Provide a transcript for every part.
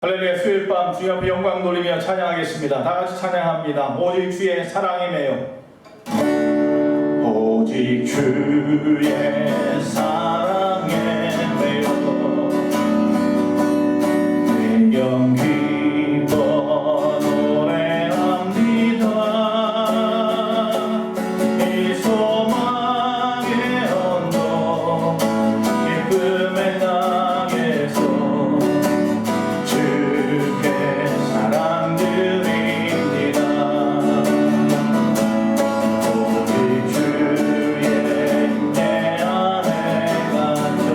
할렐루야. 수요일 밤 주님 앞에 영광 돌리며 찬양하겠습니다. 다 같이 찬양합니다. 오직 주의 사랑에 매여, 오직 주의 사랑에 매여 내 영 기뻐 노래합니다. 이 소망의 언덕 기쁨의 땅에서 주께 사랑 드립니다. 오직 주의 은혜 안에 갇혀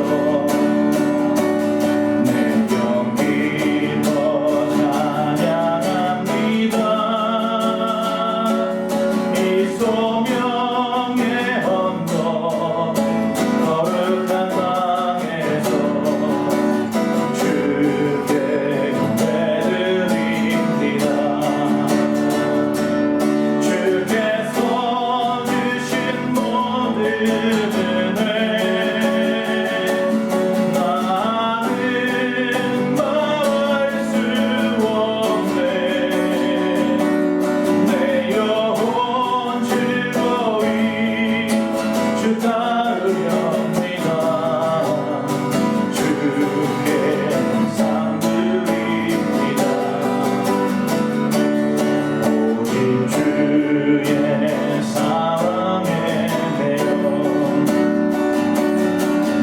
내 영 기뻐 찬양합니다. 이 소명의 언덕 거룩한 땅에서 주께 예배드립니다. 주께서 주신 모든 은혜 나는 말할 수 없네. 내 영혼 즐거이 주 따르렵니다. 주께 상 드립니다. 오직 주의 사랑에 매여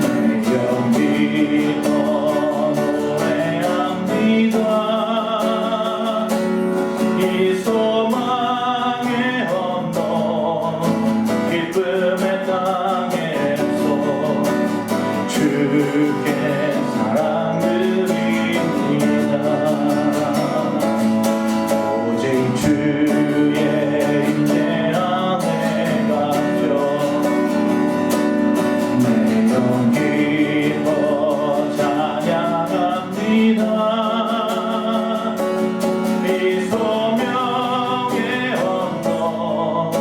내 영 기뻐 노래합니다. 이 소망의 언덕 기쁨의 땅에서 주께 사랑 드립니다. 오직 주의 은혜 안에 갇혀 내 영 기뻐 찬양합니다. 이 소명의 언덕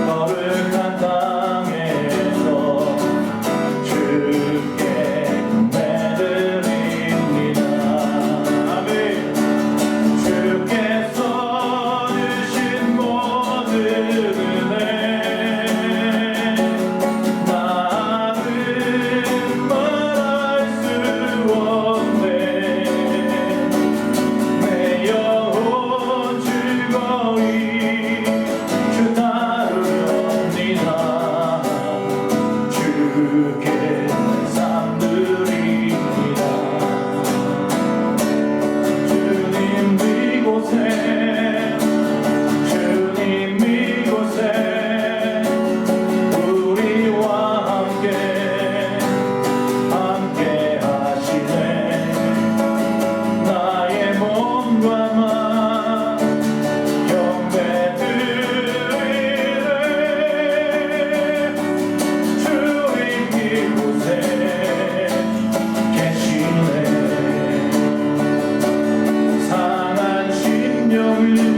거룩한 땅에서 주께 예배드립니다. 아멘. 주께서 주신 모든 은혜 나는 말할 수 없네. 내 영혼 즐거이 주 따르렵니다. 주께 상 드립니다. 주님 이곳에 주님 이곳에 우리와 함께 하시네. 나의 몸과 맘 경배드리네. 주님 이곳에 계시네. 상한 심령을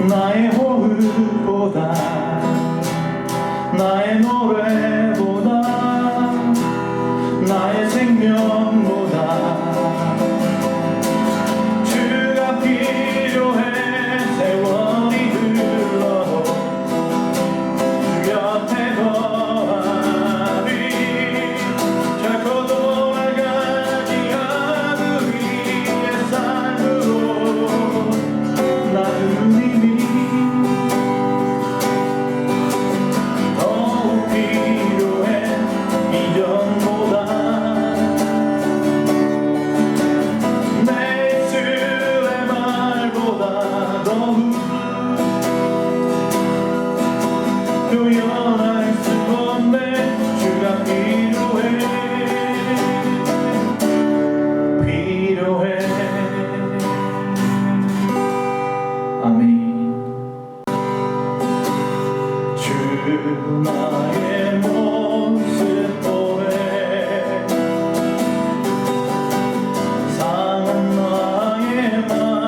나의 호흡보다 나의 노래보다 나의 생명보다 주가 필요해. 세월이 흘러도 주 곁에 거하리. 결코 돌아가지 않을 위의 삶으로 나 주님이 더욱 필요해. 이전보다 내 입술의 말보다 더욱 표현할 수 없네. 주가 필요해. 필요해. 아멘. 주 나의 모습 보해. 상한 나의 말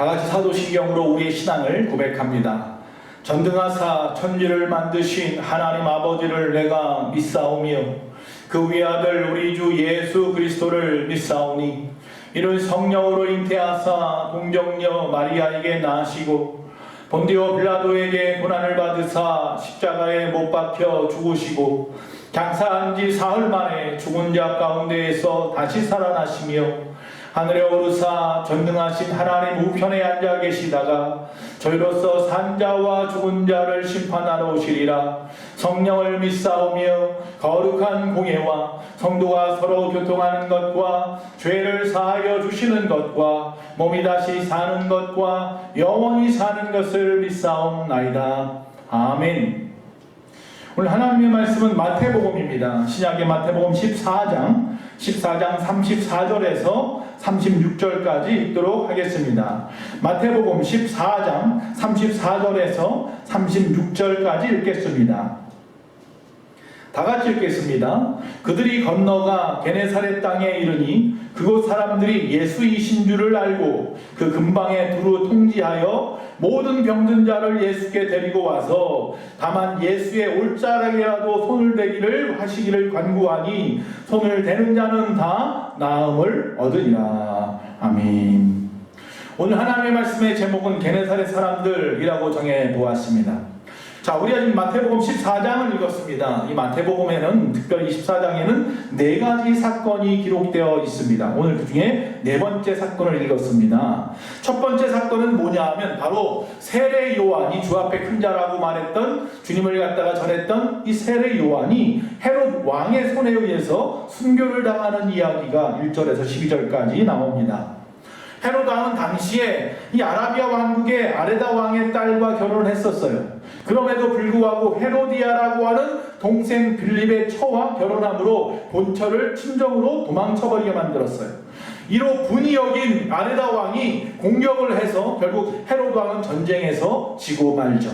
다 같이 사도신경으로 우리의 신앙을 고백합니다. 전능하사 천지를 만드신 하나님 아버지를 내가 믿사오며 그 위아들 우리 주 예수 그리스도를 믿사오니 이를 성령으로 잉태하사 동정녀 마리아에게 낳으시고 본디오 빌라도에게 고난을 받으사 십자가에 못 박혀 죽으시고 장사한 지 사흘 만에 죽은 자 가운데에서 다시 살아나시며 하늘에 오르사 전능하신 하나님 우편에 앉아 계시다가 저희로서 산 자와 죽은 자를 심판하러 오시리라. 성령을 믿사오며 거룩한 공예와 성도가 서로 교통하는 것과 죄를 사하여 주시는 것과 몸이 다시 사는 것과 영원히 사는 것을 믿사옵나이다. 아멘. 오늘 하나님의 말씀은 마태복음입니다. 신약의 마태복음 14장 34절에서 36절까지 읽도록 하겠습니다. 마태복음 14장 34절에서 36절까지 읽겠습니다. 다 같이 읽겠습니다. 그들이 건너가 게네사렛 땅에 이르니 그곳 사람들이 예수이신 줄을 알고 그 근방에 두루 통지하여 모든 병든 자를 예수께 데리고 와서 다만 예수의 올자락이라도 손을 대기를 하시기를 간구하니 손을 대는 자는 다 나음을 얻으리라. 아멘. 오늘 하나님의 말씀의 제목은 게네사렛 사람들이라고 정해 보았습니다. 자, 우리가 지금 마태복음 14장을 읽었습니다. 이 마태복음에는 특별히 14장에는 4가지 사건이 기록되어 있습니다. 오늘 그 중에 4번째 사건을 읽었습니다. 첫 번째 사건은 뭐냐 하면 바로 세례 요한이 주 앞에 큰 자라고 말했던, 주님을 갖다가 전했던 이 세례 요한이 헤롯 왕의 손에 의해서 순교를 당하는 이야기가 1절에서 12절까지 나옵니다. 헤롯 왕은 당시에 이 아라비아 왕국의 아레다 왕의 딸과 결혼을 했었어요. 그럼에도 불구하고 헤로디아라고 하는 동생 빌립의 처와 결혼함으로 본처를 친정으로 도망쳐버리게 만들었어요. 이로 분이 여긴 아레다 왕이 공격을 해서 결국 헤롯 왕은 전쟁에서 지고 말죠.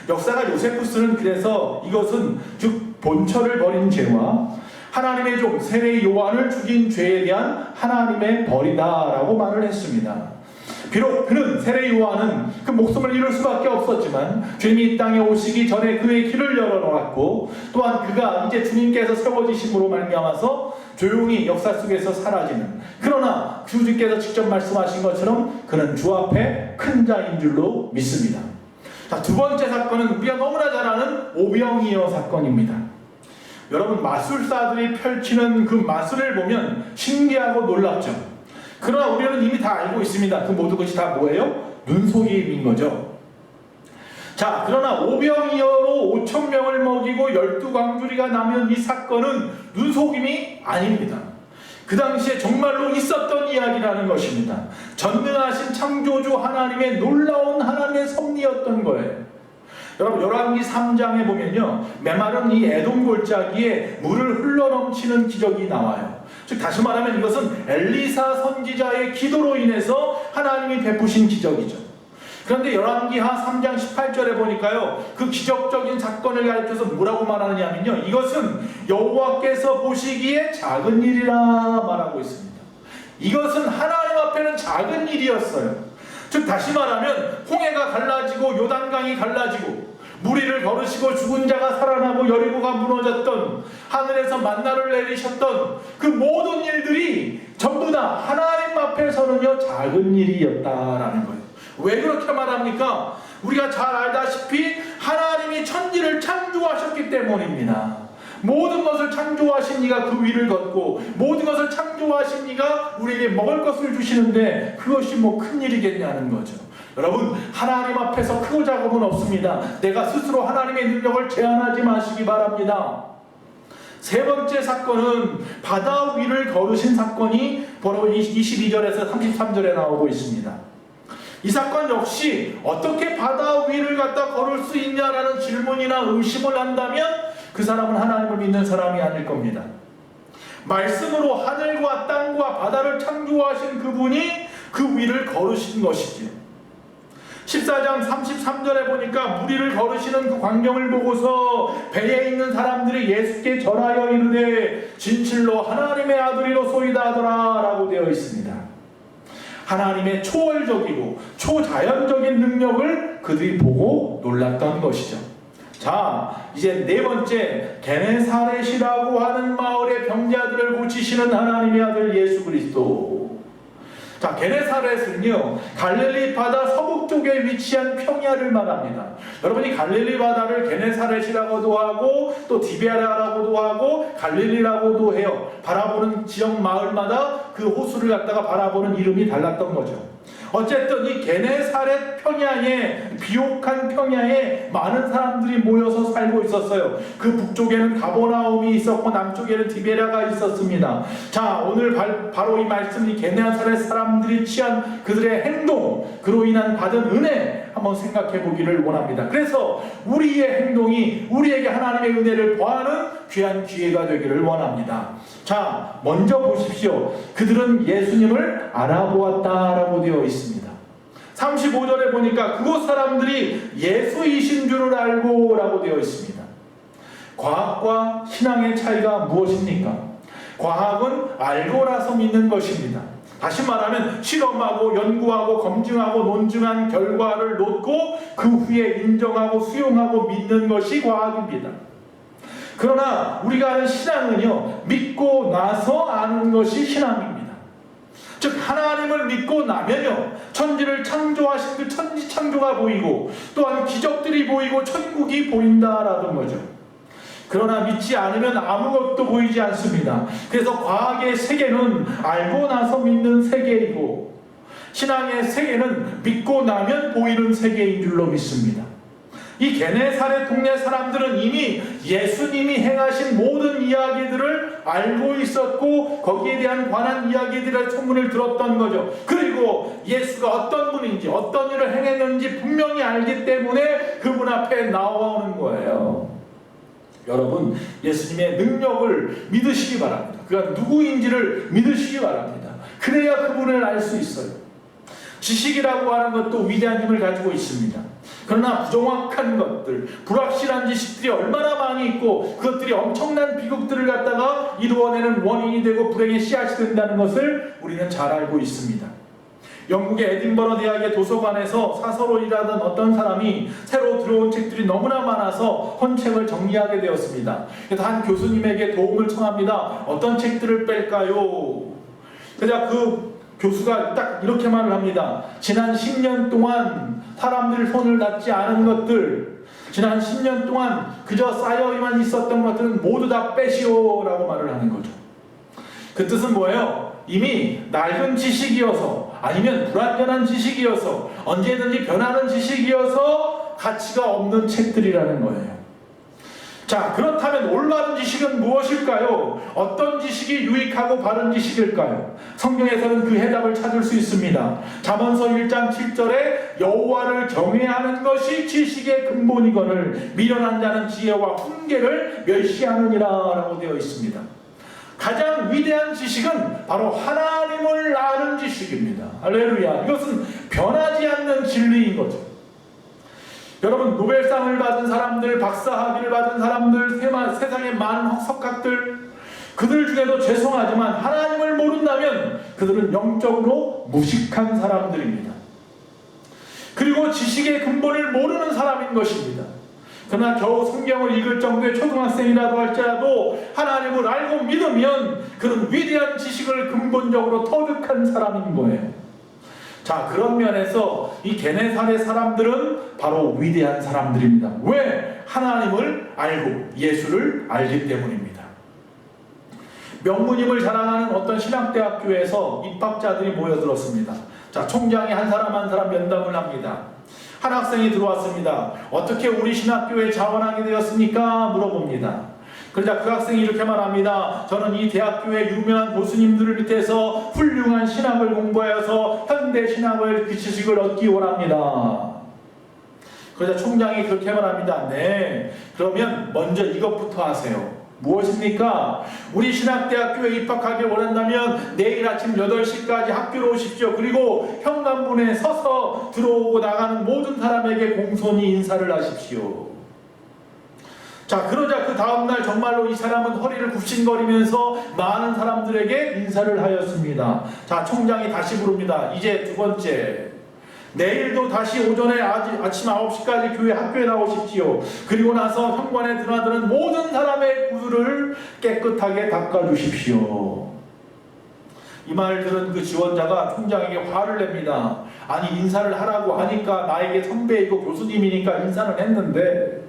역사가 요세푸스는 그래서 이것은 즉 본처를 버린 죄와 하나님의 종 세례 요한을 죽인 죄에 대한 하나님의 벌이다라고 말을 했습니다. 비록 그는 세례 요한은 그 목숨을 잃을 수밖에 없었지만 주님이 이 땅에 오시기 전에 그의 길을 열어놓았고 또한 그가 이제 주님께서 세워지심으로 말미암아서 조용히 역사 속에서 사라지는, 그러나 주님께서 직접 말씀하신 것처럼 그는 주 앞에 큰 자인 줄로 믿습니다. 자, 두 번째 사건은 우리가 너무나 잘 아는 오병이어 사건입니다. 여러분, 마술사들이 펼치는 그 마술을 보면 신기하고 놀랍죠. 그러나 우리는 이미 다 알고 있습니다. 그 모든 것이 다 뭐예요? 눈속임인 거죠. 자, 그러나 오병이어로 5,000명을 먹이고 12광주리가 나면 이 사건은 눈속임이 아닙니다. 그 당시에 정말로 있었던 이야기라는 것입니다. 전능하신 창조주 하나님의 놀라운 하나님의 섭리였던 거예요. 여러분, 열왕기 3장에 보면요, 메마른 이 에돔 골짜기에 물을 흘러넘치는 기적이 나와요. 즉 다시 말하면 이것은 엘리사 선지자의 기도로 인해서 하나님이 베푸신 기적이죠. 그런데 열왕기하 3장 18절에 보니까요, 그 기적적인 사건을 가리켜서 뭐라고 말하느냐면요, 이것은 여호와께서 보시기에 작은 일이라 말하고 있습니다. 이것은 하나님 앞에는 작은 일이었어요. 즉 다시 말하면 홍해가 갈라지고 요단강이 갈라지고 무리를 걸으시고 죽은 자가 살아나고 여리고가 무너졌던, 하늘에서 만나를 내리셨던 그 모든 일들이 전부 다 하나님 앞에서는요 작은 일이었다라는 거예요. 왜 그렇게 말합니까? 우리가 잘 알다시피 하나님이 천지를 창조하셨기 때문입니다. 모든 것을 창조하신 이가 그 위를 걷고 모든 것을 창조하신 이가 우리에게 먹을 것을 주시는데 그것이 뭐 큰일이겠냐는 거죠. 여러분, 하나님 앞에서 크고 작은 없습니다. 내가 스스로 하나님의 능력을 제한하지 마시기 바랍니다. 세 번째 사건은 바다 위를 걸으신 사건이 바로 22절에서 33절에 나오고 있습니다. 이 사건 역시 어떻게 바다 위를 갖다 걸을 수 있냐라는 질문이나 의심을 한다면 그 사람은 하나님을 믿는 사람이 아닐 겁니다. 말씀으로 하늘과 땅과 바다를 창조하신 그분이 그 위를 걸으신 것이지요. 14장 33절에 보니까 무리를 걸으시는 그 광경을 보고서 배에 있는 사람들이 예수께 절하여 이르되 진실로 하나님의 아들이로소이다 하더라 라고 되어 있습니다. 하나님의 초월적이고 초자연적인 능력을 그들이 보고 놀랐던 것이죠. 자, 이제 네 번째, 게네사렛이라고 하는 마을의 병자들을 고치시는 하나님의 아들 예수 그리스도. 자, 게네사렛은요, 갈릴리 바다 서북 쪽에 위치한 평야를 말합니다. 여러분이 갈릴리 바다를 게네사렛이라고도 하고 또 디베라라고도 하고 갈릴리라고도 해요. 바라보는 지역 마을마다 그 호수를 갖다가 바라보는 이름이 달랐던 거죠. 어쨌든 이 게네사렛 평야에, 비옥한 평야에 많은 사람들이 모여서 살고 있었어요. 그 북쪽에는 가버나움이 있었고 남쪽에는 디베라가 있었습니다. 자, 오늘 바로 이 말씀이 게네사렛 사람들이 취한 그들의 행동, 그로 인한 받은 은혜 한번 생각해 보기를 원합니다. 그래서 우리의 행동이 우리에게 하나님의 은혜를 보하는 귀한 기회가 되기를 원합니다. 자, 먼저 보십시오. 그들은 예수님을 알아보았다라고 되어 있습니다. 35절에 보니까 그곳 사람들이 예수이신 줄을 알고 라고 되어 있습니다. 과학과 신앙의 차이가 무엇입니까? 과학은 알고 나서 믿는 것입니다. 다시 말하면 실험하고 연구하고 검증하고 논증한 결과를 놓고 그 후에 인정하고 수용하고 믿는 것이 과학입니다. 그러나 우리가 아는 신앙은요, 믿고 나서 아는 것이 신앙입니다. 즉 하나님을 믿고 나면요, 천지를 창조하신 그 천지 창조가 보이고 또한 기적들이 보이고 천국이 보인다라는 거죠. 그러나 믿지 않으면 아무것도 보이지 않습니다. 그래서 과학의 세계는 알고 나서 믿는 세계이고 신앙의 세계는 믿고 나면 보이는 세계인 줄로 믿습니다. 이 게네사렛 동네 사람들은 이미 예수님이 행하신 모든 이야기들을 알고 있었고 거기에 대한 관한 이야기들의 소문을 들었던 거죠. 그리고 예수가 어떤 분인지 어떤 일을 행했는지 분명히 알기 때문에 그분 앞에 나오는 거예요. 여러분, 예수님의 능력을 믿으시기 바랍니다. 그가 누구인지를 믿으시기 바랍니다. 그래야 그분을 알 수 있어요. 지식이라고 하는 것도 위대한 힘을 가지고 있습니다. 그러나 부정확한 것들, 불확실한 지식들이 얼마나 많이 있고 그것들이 엄청난 비극들을 갖다가 이루어내는 원인이 되고 불행의 씨앗이 된다는 것을 우리는 잘 알고 있습니다. 영국의 에딘버러 대학의 도서관에서 사서로 일하던 어떤 사람이 새로 들어온 책들이 너무나 많아서 헌책을 정리하게 되었습니다. 그래서 한 교수님에게 도움을 청합니다. 어떤 책들을 뺄까요? 그래서 그 교수가 딱 이렇게 말을 합니다. 지난 10년 동안 사람들이 손을 닿지 않은 것들, 지난 10년 동안 그저 쌓여만 있었던 것들은 모두 다 빼시오 라고 말을 하는 거죠. 그 뜻은 뭐예요? 이미 낡은 지식이어서 아니면 불완전한 지식이어서 언제든지 변하는 지식이어서 가치가 없는 책들이라는 거예요. 자, 그렇다면 올바른 지식은 무엇일까요? 어떤 지식이 유익하고 바른 지식일까요? 성경에서는 그 해답을 찾을 수 있습니다. 잠언서 1장 7절에 여호와를 경외하는 것이 지식의 근본이거늘 미련한 자는 지혜와 훈계를 멸시하느니라 라고 되어 있습니다. 가장 위대한 지식은 바로 하나님을 아는 지식입니다. 할렐루야. 이것은 변하지 않는 진리인 거죠. 여러분, 노벨상을 받은 사람들, 박사학위를 받은 사람들, 세상의 많은 석학들, 그들 중에도 죄송하지만 하나님을 모른다면 그들은 영적으로 무식한 사람들입니다. 그리고 지식의 근본을 모르는 사람인 것입니다. 그러나 겨우 성경을 읽을 정도의 초등학생이라도 할지라도 하나님을 알고 믿으면 그는 위대한 지식을 근본적으로 터득한 사람인 거예요. 자, 그런 면에서 이 게네사렛 사람들은 바로 위대한 사람들입니다. 왜? 하나님을 알고 예수를 알기 때문입니다. 명문임을 자랑하는 어떤 신학대학교에서 입학자들이 모여들었습니다. 자, 총장이 한 사람 한 사람 면담을 합니다. 한 학생이 들어왔습니다. 어떻게 우리 신학교에 자원하게 되었습니까? 물어봅니다. 그러자 그 학생이 이렇게 말합니다. 저는 이 대학교의 유명한 교수님들을 밑에서 훌륭한 신학을 공부하여서 현대 신학을 그 지식을 얻기 원합니다. 그러자 총장이 그렇게 말합니다. 네, 그러면 먼저 이것부터 하세요. 무엇입니까? 우리 신학대학교에 입학하길 원한다면 내일 아침 8시까지 학교로 오십시오. 그리고 현관문에 서서 들어오고 나가는 모든 사람에게 공손히 인사를 하십시오. 자, 그러자 그 다음날 정말로 이 사람은 허리를 굽신거리면서 많은 사람들에게 인사를 하였습니다. 자, 총장이 다시 부릅니다. 이제 두 번째. 내일도 다시 오전에 아침 9시까지 교회 학교에 나오십시오. 그리고 나서 현관에 드나드는 모든 사람의 구두를 깨끗하게 닦아주십시오. 이 말을 들은 그 지원자가 총장에게 화를 냅니다. 아니, 인사를 하라고 하니까 나에게 선배이고 교수님이니까 인사는 했는데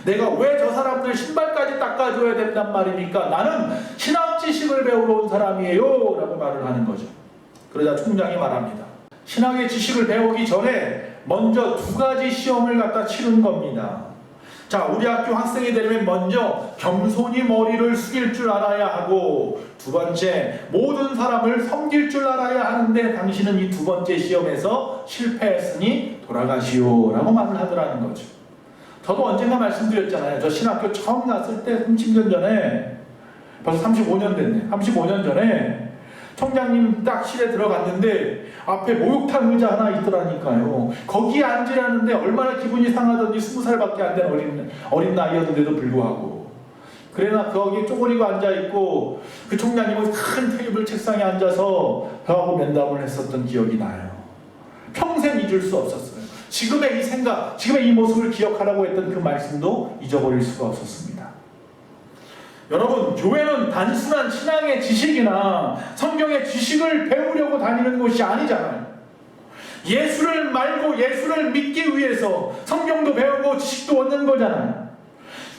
내가 왜 저 사람들 신발까지 닦아줘야 된단 말입니까? 나는 신학 지식을 배우러 온 사람이에요 라고 말을 하는 거죠. 그러자 총장이 말합니다. 신학의 지식을 배우기 전에 먼저 두 가지 시험을 갖다 치른 겁니다. 자, 우리 학교 학생이 되려면 먼저 겸손히 머리를 숙일 줄 알아야 하고, 두 번째, 모든 사람을 섬길 줄 알아야 하는데 당신은 이 두 번째 시험에서 실패했으니 돌아가시오 라고 말을 하더라는 거죠. 저도 언젠가 말씀드렸잖아요. 저 신학교 처음 갔을 때 30년 전에, 벌써 35년 됐네. 35년 전에 총장님 딱 실에 들어갔는데 앞에 목욕탕 의자 하나 있더라니까요. 거기에 앉으라는데 얼마나 기분이 상하던지 20살밖에 안 된 어린 나이였는데도 불구하고. 그래나 거기에 쪼그리고 앉아있고 그 총장님은 큰 테이블 책상에 앉아서 저하고 면담을 했었던 기억이 나요. 평생 잊을 수 없었어요. 지금의 이 생각, 지금의 이 모습을 기억하라고 했던 그 말씀도 잊어버릴 수가 없었습니다. 여러분, 교회는 단순한 신앙의 지식이나 성경의 지식을 배우려고 다니는 곳이 아니잖아요. 예수를 말고 예수를 믿기 위해서 성경도 배우고 지식도 얻는 거잖아요.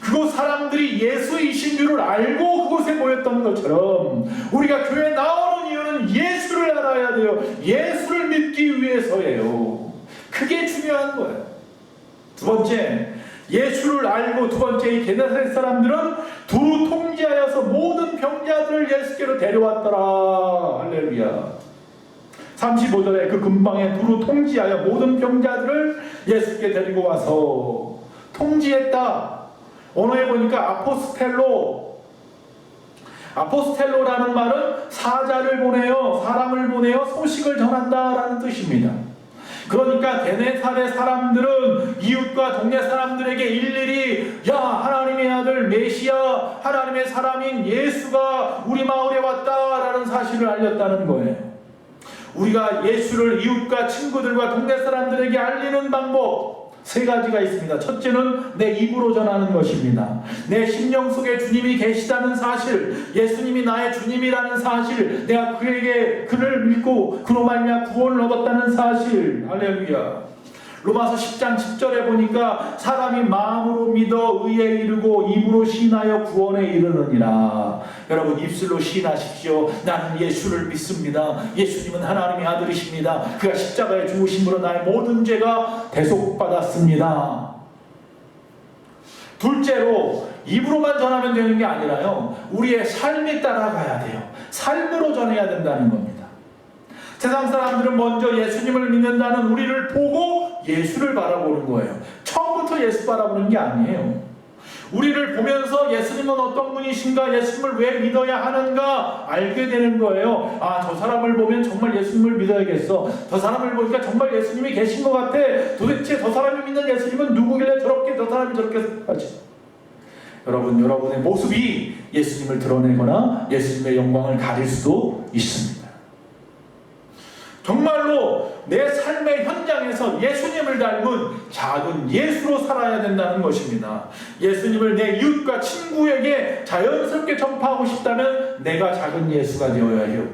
그곳 사람들이 예수이신 줄을 알고 그곳에 모였던 것처럼 우리가 교회에 나오는 이유는 예수를 알아야 돼요. 예수를 믿기 위해서예요. 그게 중요한 거예요. 두 번째, 예수를 알고 두 번째 이 게네사렛 사람들은 두루 통제하여서 모든 병자들을 예수께로 데려왔더라. 할렐루야. 35절에 그 근방에 두루 통제하여 모든 병자들을 예수께 데리고 와서 통지했다. 언어에 보니까 아포스텔로라는 말은 사자를 보내어 사람을 보내어 소식을 전한다라는 뜻입니다. 그러니까 게네사렛 사람들은 이웃과 동네 사람들에게 일일이 야, 하나님의 아들 메시아 하나님의 사람인 예수가 우리 마을에 왔다라는 사실을 알렸다는 거예요. 우리가 예수를 이웃과 친구들과 동네 사람들에게 알리는 방법 세 가지가 있습니다. 첫째는 내 입으로 전하는 것입니다. 내 심령 속에 주님이 계시다는 사실, 예수님이 나의 주님이라는 사실, 내가 그를 믿고 그로 말미암아 구원을 얻었다는 사실. 할렐루야. 로마서 10장 10절에 보니까 사람이 마음으로 믿어 의에 이르고 입으로 시인하여 구원에 이르느니라. 여러분, 입술로 시인하십시오. 나는 예수를 믿습니다. 예수님은 하나님의 아들이십니다. 그가 십자가에 죽으심으로 나의 모든 죄가 대속받았습니다. 둘째로, 입으로만 전하면 되는 게 아니라요, 우리의 삶이 따라가야 돼요. 삶으로 전해야 된다는 겁니다. 세상 사람들은 먼저 예수님을 믿는다는 우리를 보고 예수를 바라보는 거예요. 처음부터 예수 바라보는 게 아니에요. 우리를 보면서 예수님은 어떤 분이신가, 예수님을 왜 믿어야 하는가 알게 되는 거예요. 아, 저 사람을 보면 정말 예수님을 믿어야겠어. 저 사람을 보니까 정말 예수님이 계신 것 같아. 도대체 저 사람이 믿는 예수님은 누구길래 저 사람이 저렇게 하지? 여러분, 여러분의 모습이 예수님을 드러내거나 예수님의 영광을 가릴 수도 있습니다. 정말로 내 삶의 현장에서 예수님을 닮은 작은 예수로 살아야 된다는 것입니다. 예수님을 내 이웃과 친구에게 자연스럽게 전파하고 싶다면 내가 작은 예수가 되어야 해요.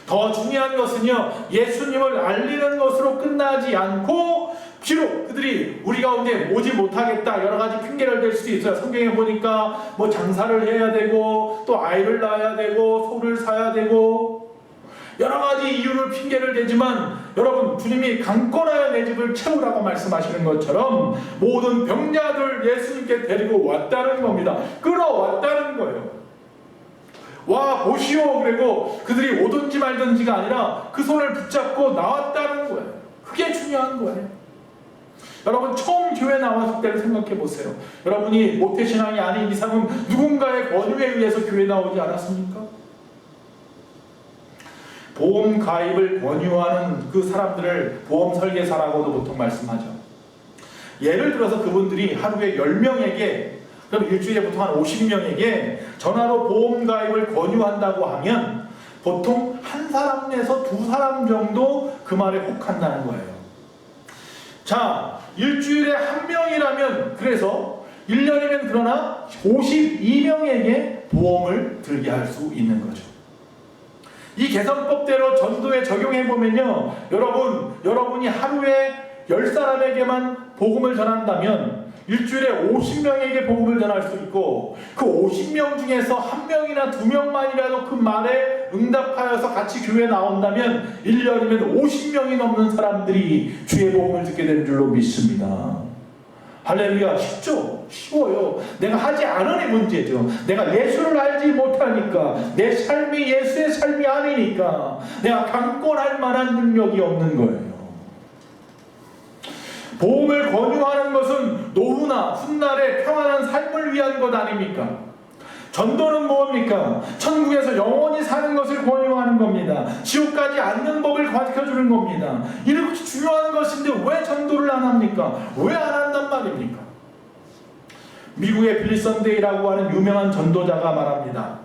더 중요한 것은요, 예수님을 알리는 것으로 끝나지 않고, 비록 그들이 우리 가운데 오지 못하겠다 여러 가지 핑계를 댈 수도 있어요. 성경에 보니까 뭐 장사를 해야 되고 또 아이를 낳아야 되고 소를 사야 되고 여러 가지 이유를 핑계를 대지만, 여러분, 주님이 강권하여 내 집을 채우라고 말씀하시는 것처럼 모든 병자들 예수님께 데리고 왔다는 겁니다. 끌어왔다는 거예요. 와 보시오. 그리고 그들이 오든지 말든지가 아니라 그 손을 붙잡고 나왔다는 거예요. 그게 중요한 거예요. 여러분, 처음 교회 나왔을 때를 생각해 보세요. 여러분이 모태신앙이 아닌 이상은 누군가의 권유에 의해서 교회 나오지 않았습니까? 보험 가입을 권유하는 그 사람들을 보험 설계사라고도 보통 말씀하죠. 예를 들어서 그분들이 하루에 10명에게 그럼 일주일에 보통 한 50명에게 전화로 보험 가입을 권유한다고 하면 보통 한 사람에서 두 사람 정도 그 말에 혹한다는 거예요. 자, 일주일에 한 명이라면, 그래서 1년이면 그러나 52명에게 보험을 들게 할 수 있는 거죠. 이 개선법대로 전도에 적용해 보면요, 여러분이 하루에 10사람에게만 복음을 전한다면 일주일에 50명에게 복음을 전할 수 있고, 그 50명 중에서 1명이나 2명만이라도 그 말에 응답하여서 같이 교회에 나온다면 1년이면 50명이 넘는 사람들이 주의 복음을 듣게 되는 줄로 믿습니다. 할렐루야. 쉽죠? 쉬워요. 내가 하지 않으니 문제죠. 내가 예수를 알지 못하니까, 내 삶이 예수의 삶이 아니니까 내가 강권할 만한 능력이 없는 거예요. 보험을 권유하는 것은 노후나 훗날의 평안한 삶을 위한 것 아닙니까? 전도는 뭡니까? 천국에서 영원히 사는 것을 권유하는 겁니다. 지옥 가지 않는 법을 가르쳐주는 겁니다. 이렇게 중요한 것인데 왜 전도를 안 합니까? 왜 안 한단 말입니까? 미국의 빌리 선데이라고 하는 유명한 전도자가 말합니다.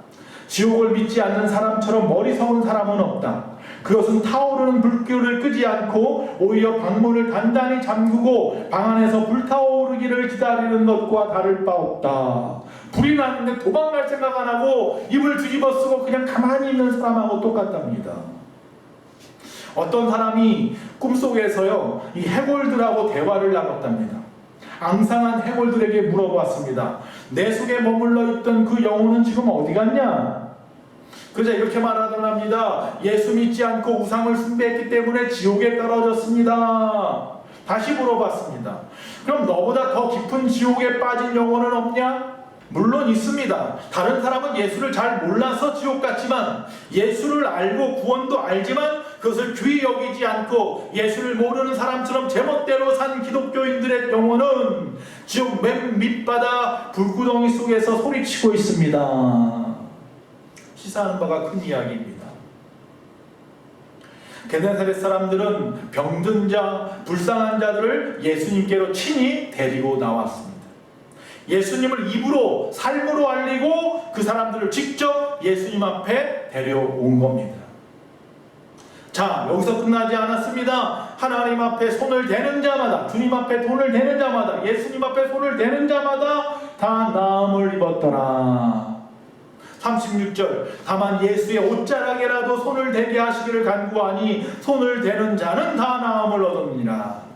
지옥을 믿지 않는 사람처럼 머리 서운 사람은 없다. 그것은 타오르는 불길을 끄지 않고 오히려 방문을 단단히 잠그고 방 안에서 불타오르기를 기다리는 것과 다를 바 없다. 불이 났는데 도망갈 생각 안 하고 입을 뒤집어 쓰고 그냥 가만히 있는 사람하고 똑같답니다. 어떤 사람이 꿈속에서요, 이 해골들하고 대화를 나눴답니다. 앙상한 해골들에게 물어봤습니다. 내 속에 머물러 있던 그 영혼은 지금 어디 갔냐? 그저 이렇게 말하더랍니다. 예수 믿지 않고 우상을 숭배했기 때문에 지옥에 떨어졌습니다. 다시 물어봤습니다. 그럼 너보다 더 깊은 지옥에 빠진 영혼은 없냐? 물론 있습니다. 다른 사람은 예수를 잘 몰라서 지옥 갔지만, 예수를 알고 구원도 알지만 그것을 귀히 여기지 않고 예수를 모르는 사람처럼 제멋대로 산 기독교인들의 영혼은 지옥 맨 밑바닥 불구덩이 속에서 소리치고 있습니다. 시사하는 바가 큰 이야기입니다. 게네사렛 사람들은 병든 자, 불쌍한 자들을 예수님께로 친히 데리고 나왔습니다. 예수님을 입으로, 삶으로 알리고 그 사람들을 직접 예수님 앞에 데려온 겁니다. 자, 여기서 끝나지 않았습니다. 하나님 앞에 손을 대는 자마다, 주님 앞에 손을 대는 자마다, 예수님 앞에 손을 대는 자마다 다 나음을 입었더라. 36절, 다만 예수의 옷자락에라도 손을 대게 하시기를 간구하니 손을 대는 자는 다 나음을 얻었느니라.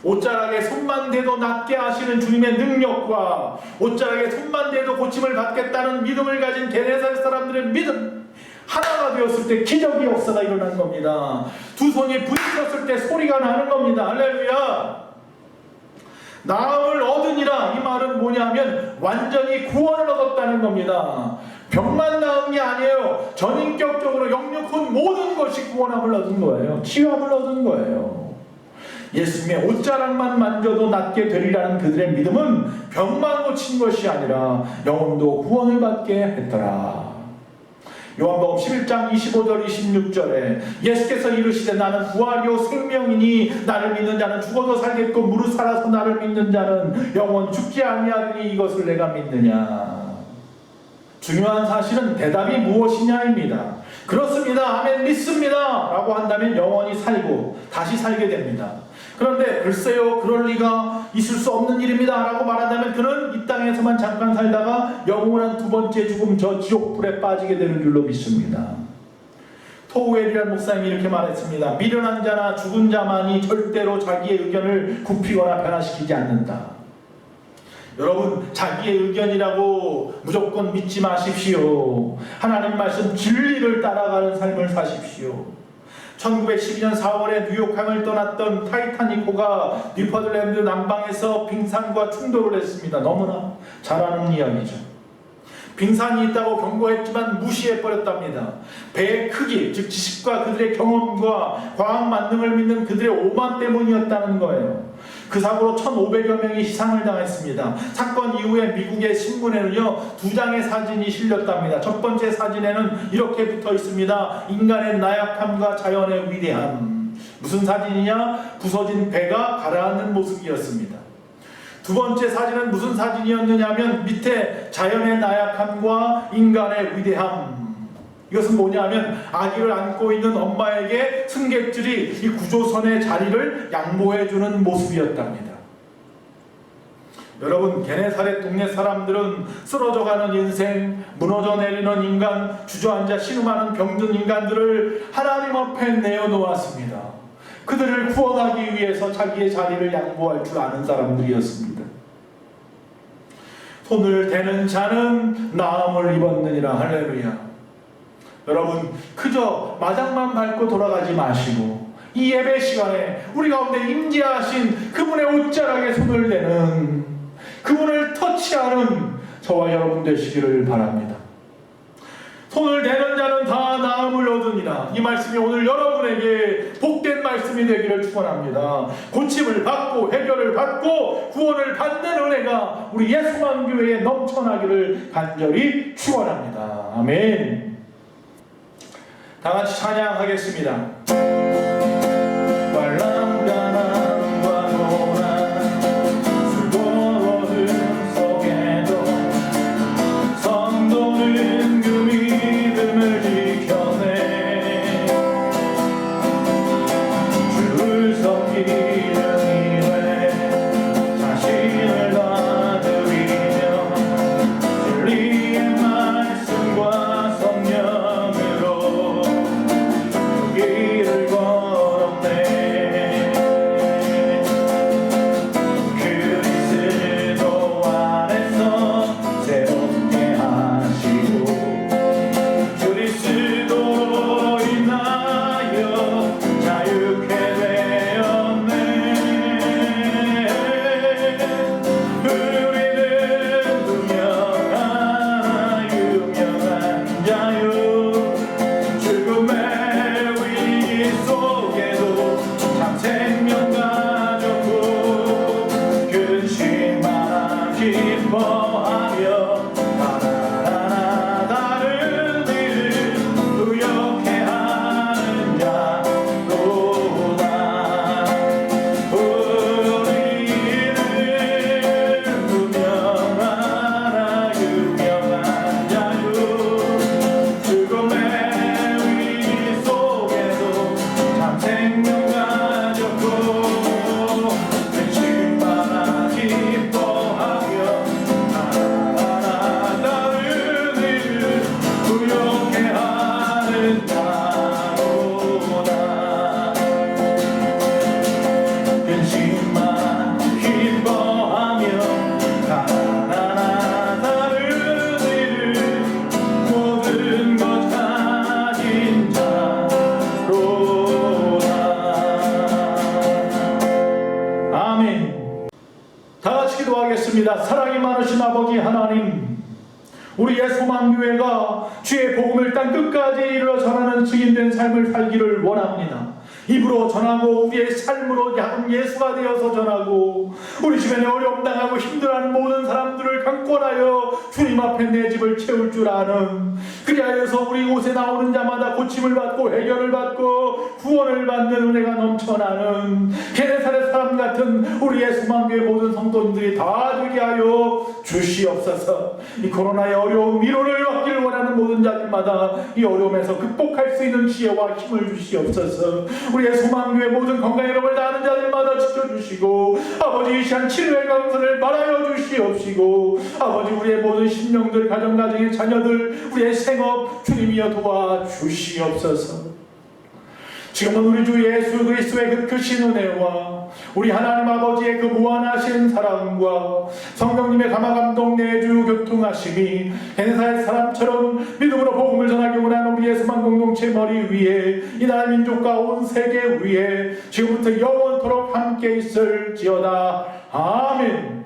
옷자락에 손만 대도 낫게 하시는 주님의 능력과 옷자락에 손만 대도 고침을 받겠다는 믿음을 가진 게네사렛 사람들의 믿음, 하나가 되었을 때 기적의 역사가 일어난 겁니다. 두 손이 부딪혔을 때 소리가 나는 겁니다. 할렐루야. 나음을 얻으니라, 이 말은 뭐냐면 완전히 구원을 얻었다는 겁니다. 병만 나은 게 아니에요. 전인격적으로 영육혼 모든 것이 구원함을 얻은 거예요. 치유함을 얻은 거예요. 예수님의 옷자락만 만져도 낫게 되리라는 그들의 믿음은 병만 고친 것이 아니라 영혼도 구원을 받게 했더라. 요한복음 11장 25절 26절에 예수께서 이르시되 나는 부활이요 생명이니 나를 믿는 자는 죽어도 살겠고 무릇 살아서 나를 믿는 자는 영원 죽지 아니하리니 이것을 내가 믿느냐. 중요한 사실은 대답이 무엇이냐입니다. 그렇습니다, 아멘, 믿습니다 라고 한다면 영원히 살고 다시 살게 됩니다. 그런데 글쎄요, 그럴 리가 있을 수 없는 일입니다 라고 말한다면 그는 이 땅에서만 잠깐 살다가 영원한 두 번째 죽음, 저 지옥불에 빠지게 되는 줄로 믿습니다. 토우엘이라는 목사님이 이렇게 말했습니다. 미련한 자나 죽은 자만이 절대로 자기의 의견을 굽히거나 변화시키지 않는다. 여러분, 자기의 의견이라고 무조건 믿지 마십시오. 하나님 말씀 진리를 따라가는 삶을 사십시오. 1912년 4월에 뉴욕항을 떠났던 타이타닉호가 뉴퍼들랜드 남방에서 빙산과 충돌을 했습니다. 너무나 잘 아는 이야기죠. 빙산이 있다고 경고했지만 무시해버렸답니다. 배의 크기, 즉 지식과 그들의 경험과 과학 만능을 믿는 그들의 오만 때문이었다는 거예요. 그 사고로 1,500여 명이 희생을 당했습니다. 사건 이후에 미국의 신문에는요, 2장의 사진이 실렸답니다. 첫 번째 사진에는 이렇게 붙어 있습니다. 인간의 나약함과 자연의 위대함. 무슨 사진이냐? 부서진 배가 가라앉는 모습이었습니다. 두 번째 사진은 무슨 사진이었느냐면 밑에 자연의 나약함과 인간의 위대함. 이것은 뭐냐면 아기를 안고 있는 엄마에게 승객들이 이 구조선의 자리를 양보해주는 모습이었답니다. 여러분, 게네사렛 동네 사람들은 쓰러져가는 인생, 무너져 내리는 인간, 주저앉아 신음하는 병든 인간들을 하나님 앞에 내어놓았습니다. 그들을 구원하기 위해서 자기의 자리를 양보할 줄 아는 사람들이었습니다. 손을 대는 자는 나음을 입었느니라. 할렐루야. 여러분, 그저 마당만 밟고 돌아가지 마시고 이 예배 시간에 우리 가운데 임재하신 그분의 옷자락에 손을 대는, 그분을 터치하는 저와 여러분 되시기를 바랍니다. 손을 대는 자는 다 나음을 얻으니라. 이 말씀이 오늘 여러분에게 복된 말씀이 되기를 축원합니다. 고침을 받고 해결을 받고 구원을 받는 은혜가 우리 예수만 교회에 넘쳐나기를 간절히 축원합니다. 아멘. 다 같이 찬양하겠습니다. 사랑이 많으신 아버지 하나님, 우리의 소망교회가 주의 복음을 땅 끝까지 이르러 전하는 증인된 삶을 살기를 원합니다. 입으로 전하고 우리의 삶으로 예수가 되어서 전하고 우리 주변에 어려움 당하고 힘들어하는 모든 사람들을 강권하여 주님 앞에 내 집을 채울 줄 아는, 그리하여서 우리 곳에 나오는 자마다 고침을 받고 해결을 받고 구원을 받는 은혜가 넘쳐나는 게네사렛 사람 같은 우리의 소망교회 모든 성도님들이 다 되게 하여 주시옵소서. 이 코로나의 어려움 위로를 받기를 원하는 모든 자들마다 이 어려움에서 극복할 수 있는 지혜와 힘을 주시옵소서. 우리의 소망교회 모든 건강의 이름을 다하는 자들마다 지켜주시고 아버지 이 시간 치료의 강선을 말하여 주시옵시고 아버지 우리의 모든 심령들, 가정가정의 자녀들, 우리의 생업 주님이여 도와주시옵소서. 지금은 우리 주 예수 그리스도의 그 크신 은혜와 우리 하나님 아버지의 그 무한하신 사랑과 성령님의 감화감동 내주 교통하심이 게네사렛 사람처럼 믿음으로 복음을 전하기 원하는 우리 예수만 공동체 머리 위에 이 나라 민족과 온 세계 위에 지금부터 영원토록 함께 있을지어다. 아멘.